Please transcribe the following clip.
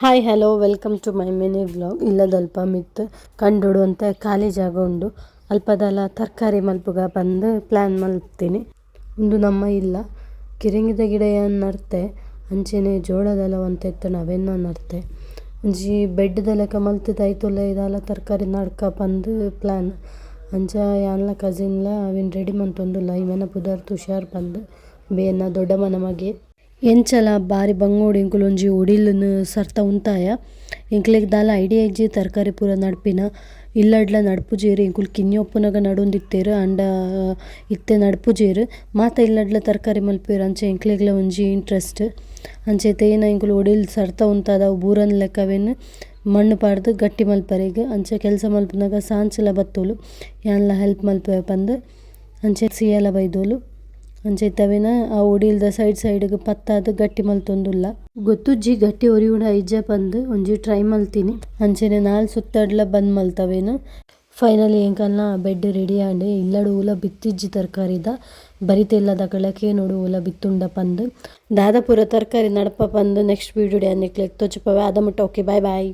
Hi hello welcome to my mini vlog. ಇಲ್ಲದಲ್ಪ ಮಿತ್ ಕಂಡುಡು ಅಂತ ಖಾಲಿ ಜಾಗ ಉಂಡು ಅಲ್ಪದಲ್ಲ ತರಕಾರಿ ಮಲ್ಪುಗ ಬಂದು ಪ್ಲ್ಯಾನ್ ಮಲ್ತೀನಿ. ಒಂದು ನಮ್ಮ ಇಲ್ಲ ಕಿರಂಗಿದ ಗಿಡ ನಡ್ತೆ ಅಂಚೆನೆ ಜೋಳದೆಲ್ಲ ಒಂದು ಎತ್ತು ನಾವೆನ್ನ ನಡ್ತೆ ಒಂಜಿ ಬೆಡ್ದೆಲಕ ಮಲ್ತಿದ ಐತೊಲೆ ಇದೆಲ್ಲ ತರಕಾರಿ ನಡ್ಕ ಬಂದು ಪ್ಲ್ಯಾನ್ ಅಂಚ ಯಾನ್ಲ ಕಸಿನ್ಲ ಅವಿನ ರೆಡಿ ಮಂತೊಂದುಲ್ಲ ಇವೆನ ಪುದರ್ತು ಹುಷಾರ್ ಬಂದು ಬೇನ ದೊಡ್ಡ ಮನ ಮಗೆ ಎಂಚಲ ಬಾರಿ ಬಂಗೋಡು ಇಂಕುಲು ಒಂಜಿ ಒಡಿಲ್ನ ಸರ್ತ ಉಂತಾಯ ಎಂಕ್ಲೆಗ್ ದಾಲ ಐಡಿಯಾ ಇಜ್ಜಿ ತರಕಾರಿ ಪೂರ ನಡ್ಪಿನ ಇಲ್ಲಡ್ಲ ನಡ್ಪುಜೇರು ಇಂಕುಲು ಕಿನ್ಯೊಪ್ಪುನಗ ನಡೊಂದಿತ್ತೇರು ಅಂಡ ಇತ್ತೆ ನಡ್ಪುಜೇರು ಮಾತ ಇಲ್ಲಡ್ಲ ತರಕಾರಿ ಮಲ್ಪೇರು ಅಂಚೆ ಎಂಕ್ಲೆಗ್ಲ ಒಂಜಿ ಇಂಟ್ರೆಸ್ಟ್ ಅಂಚೆ ತೇನ ಇಂಕುಲು ಒಡಿಲ್ ಸರ್ತ ಉಂತಾದ ಅವು ಬೂರನ್ ಲೆಕ್ಕವೆನ್ ಮಣ್ಣು ಪಾಡ್ದು ಗಟ್ಟಿ ಮಲ್ಪರೆಗ್ ಅಂಚೆ ಕೆಲಸ ಮಲ್ಪುನಗ ಸಾಂಚಲ ಬತ್ತೋಲು ಯಾನ್ಲ ಹೆಲ್ಪ್ ಮಲ್ಪೆ ಪಂದ್ ಅಂಚೆ ಸಿಯಲ ಬೈದೋಲು ಅಂಚೆ ಇತ್ತವೆನ ಆ ಒಡಿಲ್ದ ಸೈಡ್ಗ್ ಪತ್ತಾದ್ ಗಟ್ಟಿ ಮಲ್ತೊಂದುಲ್ಲ ಗೊತ್ತುಜ್ಜಿ ಗಟ್ಟಿ ಒರಿಯುಂಡ ಐಜ್ಜ ಪಂದ್ ಒಂಜಿ ಟ್ರೈ ಮಲ್ತೀನಿ ಅಂಚೆನೆ ನಾಲ್ ಸುತ್ತಡ್ಲ ಬಂದ್ ಮಲ್ತವೇನು. ಫೈನಲಿ ಎಂಕಲ್ನ ಬೆಡ್ ರೆಡಿ ಆಂಡ್ ಇಲ್ಲಡು ಊಲ ಬಿತ್ತಿಜ್ಜಿ ತರಕಾರಿದ ಬರಿತೆಲ್ಲದ ಕಳಕೆ ನೋಡು ಊಲ ಬಿತ್ತುಂಡ ಪಂದ್ ದಾದ ಪೂರ ತರಕಾರಿ ನಡಪ ಪಂದ್ ನೆಕ್ಸ್ಟ್ ವೀಡಿಯೋ ಡ್ಯಾನ್ ನಿಕ್ಲೆಗ್ ತೋಚುಪವೆ ಆದ ಮುಟ್ಟ ಓಕೆ ಬಾಯ್ ಬಾಯ್.